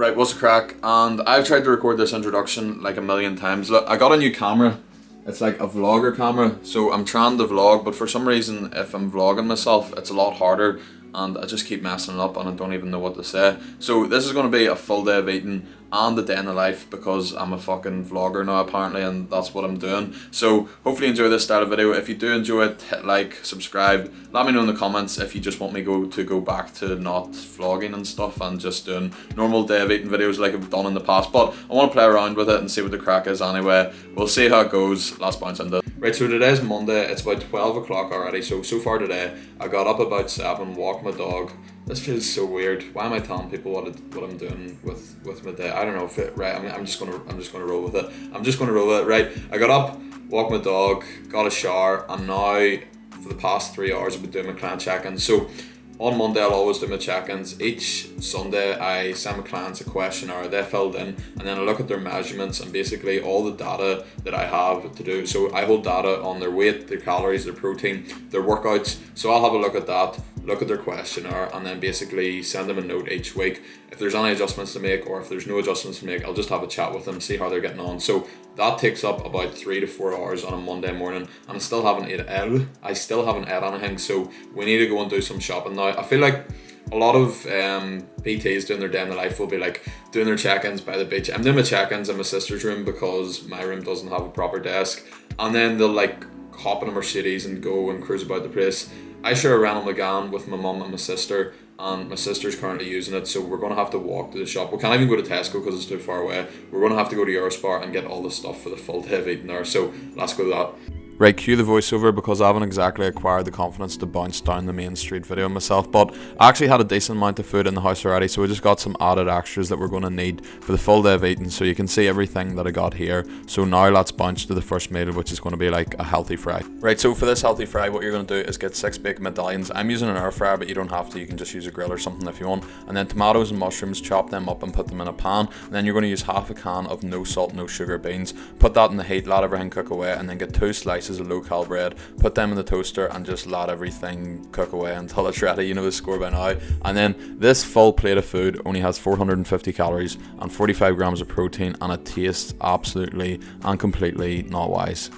Right, what's the crack? And I've tried to record this introduction like a million times. Look, I got a new camera. It's like a vlogger camera, so I'm trying to vlog, but for some reason, if I'm vlogging myself, it's a lot harder, and I just keep messing it up, and I don't even know what to say. So this is going to be a full day of eating and a day in the life, because I'm a fucking vlogger now apparently, and that's what I'm doing. So hopefully you enjoy this style of video. If you do enjoy it, hit like, subscribe, let me know in the comments if you just want me to go back to not vlogging and stuff and just doing normal day of eating videos like I've done in the past. But I want to play around with it and see what the crack is anyway. We'll see how it goes. Let's bounce into it. Right, so today's Monday. It's about 12 o'clock already. So far today, I got up about 7, walked my dog. This feels so weird. Why am I telling people what I'm doing with my day? I don't know if it, right. I'm just gonna roll with it. Right. I got up, walked my dog, got a shower, and now for the past 3 hours I've been doing my client check-ins. So on Monday I'll always do my check-ins. Each Sunday I send my clients a questionnaire they filled in, and then I look at their measurements and basically all the data that I have to do. So I hold data on their weight, their calories, their protein, their workouts. So I'll have a look at that, look at their questionnaire, and then basically send them a note each week. If there's any adjustments to make, or if there's no adjustments to make, I'll just have a chat with them, see how they're getting on. So that takes up about 3 to 4 hours on a Monday morning, and I still haven't ate anything. So we need to go and do some shopping now. I feel like a lot of PTs doing their day in the life will be like doing their check-ins by the beach. I'm doing my check-ins in my sister's room because my room doesn't have a proper desk, and then they'll like hop in a Mercedes and go and cruise about the place. I share a rental McGann with my mum and my sister, and my sister's currently using it, so we're going to have to walk to the shop. We can't even go to Tesco because it's too far away. We're going to have to go to Eurospar and get all the stuff for the full day of eating there, so let's go to that. Right, cue the voiceover because I haven't exactly acquired the confidence to bounce down the main street video myself, but I actually had a decent amount of food in the house already, so we just got some added extras that we're going to need for the full day of eating, so you can see everything that I got here. So now let's bounce to the first meal, which is going to be like a healthy fry. Right, so for this healthy fry, what you're going to do is get 6 bacon medallions. I'm using an air fryer, but you don't have to. You can just use a grill or something if you want. And then tomatoes and mushrooms, chop them up and put them in a pan. And then you're going to use half a can of no salt, no sugar beans. Put that in the heat, let everything cook away, and then get 2 slices of low-cal bread. Put them in the toaster and just let everything cook away until it's ready. You know the score by now. And then this full plate of food only has 450 calories and 45 grams of protein, and it tastes absolutely and completely not wise.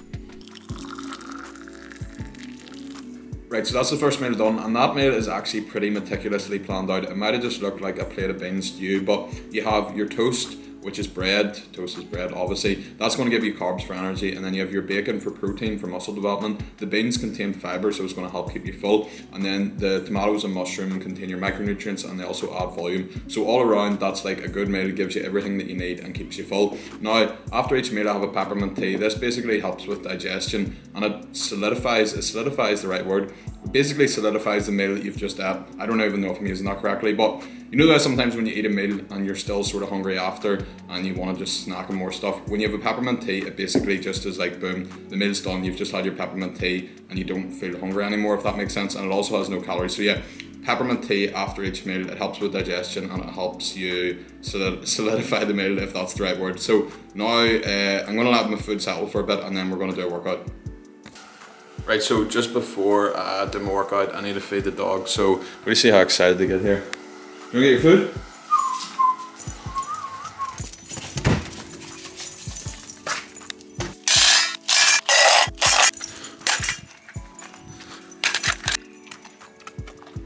Right, so that's the first meal done, and that meal is actually pretty meticulously planned out. It might have just looked like a plate of bean stew, but you have your toast, which is bread. Toast is bread, obviously. That's going to give you carbs for energy, and then you have your bacon for protein, for muscle development. The beans contain fibre, so it's going to help keep you full, and then the tomatoes and mushroom contain your micronutrients, and they also add volume. So all around, that's like a good meal. It gives you everything that you need and keeps you full. Now, after each meal, I have a peppermint tea. This basically helps with digestion, and it solidifies the right word. It basically solidifies the meal that you've just ate. I don't even know if I'm using that correctly, but you know that sometimes when you eat a meal and you're still sort of hungry after and you want to just snack on more stuff, when you have a peppermint tea, it basically just is like boom, the meal's done, you've just had your peppermint tea and you don't feel hungry anymore, if that makes sense. And it also has no calories. So yeah, peppermint tea after each meal, it helps with digestion and it helps you solidify the meal, if that's the right word. So now I'm going to let my food settle for a bit, and then we're going to do a workout. Right, so just before I do my workout, I need to feed the dog. So we see how excited they get here. You want to get your food?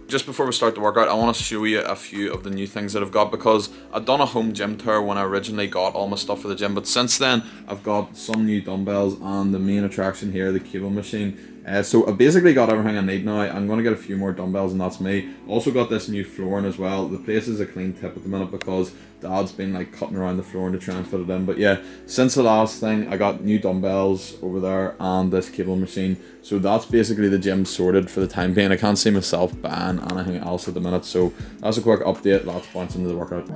Just before we start the workout, I want to show you a few of the new things that I've got, because I'd done a home gym tour when I originally got all my stuff for the gym, but since then I've got some new dumbbells and the main attraction here, the cable machine. So I've basically got everything I need now. I'm going to get a few more dumbbells and that's me. Also got this new flooring as well. The place is a clean tip at the minute because Dad's been like cutting around the flooring to try and fit it in. But yeah, since the last thing, I got new dumbbells over there and this cable machine. So that's basically the gym sorted for the time being. I can't see myself buying anything else at the minute. So that's a quick update. Let's bounce into the workout.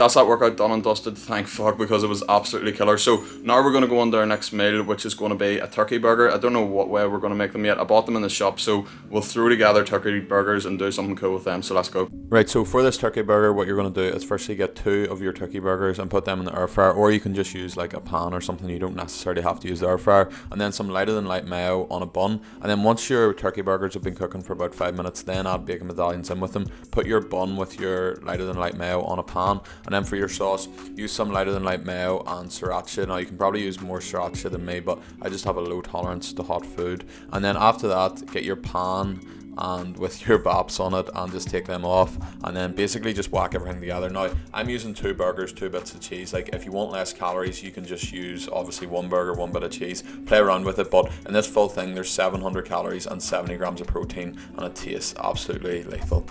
That's that workout done and dusted, thank fuck, because it was absolutely killer. So now we're going to go on to our next meal, which is going to be a turkey burger. I don't know what way we're going to make them yet. I bought them in the shop, so we'll throw together turkey burgers and do something cool with them, so let's go. Right, so for this turkey burger, what you're going to do is firstly get 2 of your turkey burgers and put them in the air fryer, or you can just use like a pan or something. You don't necessarily have to use the air fryer. And then some lighter than light mayo on a bun, and then once your turkey burgers have been cooking for about 5 minutes, then add bacon medallions in with them. Put your bun with your lighter than light mayo on a pan, and then for your sauce, use some lighter than light mayo and sriracha. Now you can probably use more sriracha than me, but I just have a low tolerance to hot food. And then after that, get your pan and with your baps on it and just take them off, and then basically just whack everything together. Now I'm using 2 burgers, 2 bits of cheese. Like if you want less calories, you can just use obviously 1 burger, 1 bit of cheese, play around with it, but in this full thing there's 700 calories and 70 grams of protein, and it tastes absolutely lethal.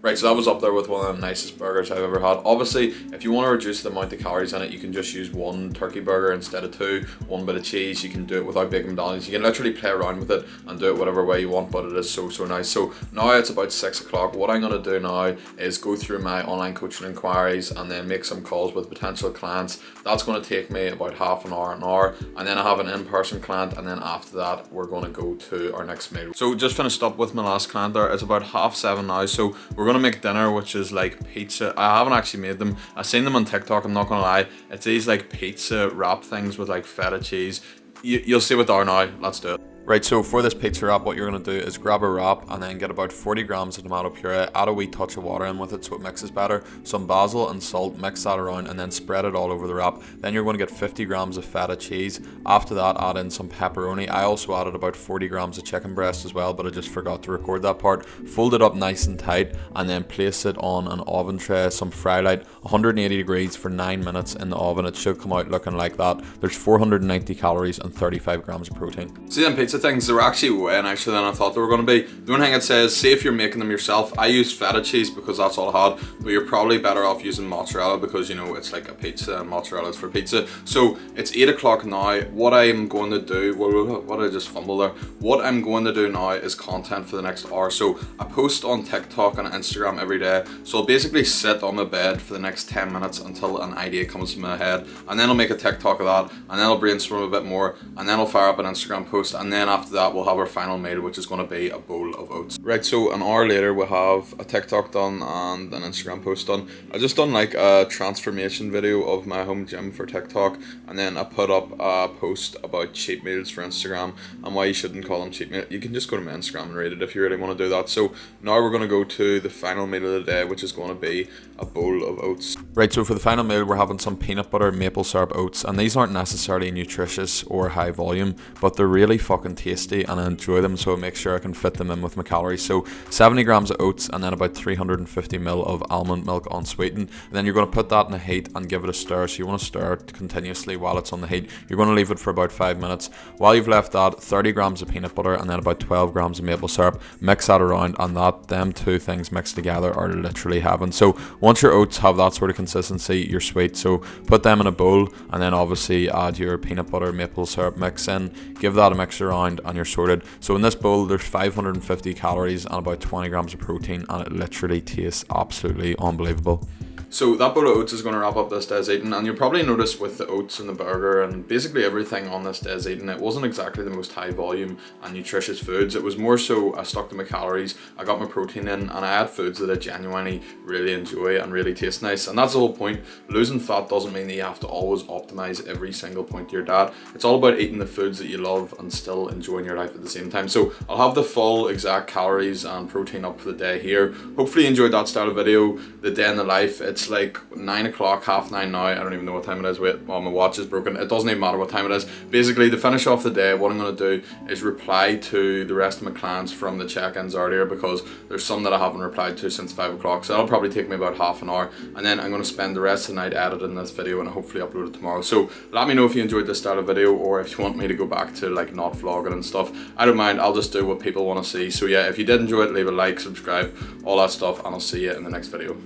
Right, so that was up there with one of the nicest burgers I've ever had. Obviously, if you want to reduce the amount of calories in it, you can just use 1 turkey burger instead of 2, 1 bit of cheese. You can do it without bacon medallions. You can literally play around with it and do it whatever way you want, but it is so nice. So now it's about 6 o'clock. What I'm going to do now is go through my online coaching inquiries and then make some calls with potential clients. That's going to take me about half an hour, and then I have an in-person client, and then after that we're going to go to our next meal. So just finished up with my last client there. It's about 7:30 now, so we're going to make dinner, which is like pizza. I haven't actually made them. I've seen them on TikTok, I'm not gonna lie. It's these like pizza wrap things with like feta cheese. You'll see what they are now. Let's do it. Right, so for this pizza wrap, what you're going to do is grab a wrap and then get about 40 grams of tomato puree, add a wee touch of water in with it so it mixes better, some basil and salt, mix that around and then spread it all over the wrap. Then you're going to get 50 grams of feta cheese. After that, add in some pepperoni. I also added about 40 grams of chicken breast as well, but I just forgot to record that part. Fold it up nice and tight and then place it on an oven tray, some fry light, 180 degrees for 9 minutes in the oven. It should come out looking like that. There's 490 calories and 35 grams of protein. See them pizza things, they were actually way nicer than I thought they were going to be. The only thing it says, say if you're making them yourself, I use feta cheese because that's all I had, but you're probably better off using mozzarella because you know it's like a pizza and mozzarella is for pizza. So it's 8 o'clock now. What I'm going to do, what did I just fumble there? What I'm going to do now is content for the next hour. So I post on TikTok and Instagram every day. So I'll basically sit on my bed for the next 10 minutes until an idea comes to my head, and then I'll make a TikTok of that, and then I'll brainstorm a bit more, and then I'll fire up an Instagram post, and then after that we'll have our final meal, which is going to be a bowl of oats. Right, so an hour later we have a TikTok done and an Instagram post done. I just done like a transformation video of my home gym for TikTok, and then I put up a post about cheat meals for Instagram and why you shouldn't call them cheat meals. You can just go to my Instagram and read it if you really want to do that. So now we're going to go to the final meal of the day, which is going to be a bowl of oats. Right, so for the final meal we're having some peanut butter maple syrup oats, and these aren't necessarily nutritious or high volume, but they're really fucking tasty and I enjoy them, so I make sure I can fit them in with my calories. So 70 grams of oats and then about 350 ml of almond milk unsweetened, and then you're going to put that in the heat and give it a stir. So you want to stir it continuously while it's on the heat. You're going to leave it for about 5 minutes. While you've left that, 30 grams of peanut butter and then about 12 grams of maple syrup, mix that around, and them 2 things mixed together are literally heaven. So once your oats have that sort of consistency, you're sweet. So put them in a bowl and then obviously add your peanut butter maple syrup mix in, give that a mix around, and you're sorted. So in this bowl there's 550 calories and about 20 grams of protein, and it literally tastes absolutely unbelievable. So that bowl of oats is going to wrap up this day's eating, and you'll probably notice with the oats and the burger and basically everything on this day's eating, it wasn't exactly the most high volume and nutritious foods. It was more so I stuck to my calories, I got my protein in, and I had foods that I genuinely really enjoy and really taste nice. And that's the whole point. Losing fat doesn't mean that you have to always optimize every single point of your diet. It's all about eating the foods that you love and still enjoying your life at the same time. So I'll have the full exact calories and protein up for the day here. Hopefully you enjoyed that style of video, the day in the life. It's like 9 o'clock, 8:30 now. I don't even know what time it is. Wait, well, my watch is broken. It doesn't even matter what time it is. Basically, to finish off the day, what I'm going to do is reply to the rest of my clients from the check-ins earlier, because there's some that I haven't replied to since 5 o'clock. So that'll probably take me about half an hour, and then I'm going to spend the rest of the night editing this video and hopefully upload it tomorrow. So let me know if you enjoyed this style of video, or if you want me to go back to like not vlogging and stuff. I don't mind. I'll just do what people want to see. So yeah, if you did enjoy it, leave a like, subscribe, all that stuff, and I'll see you in the next video.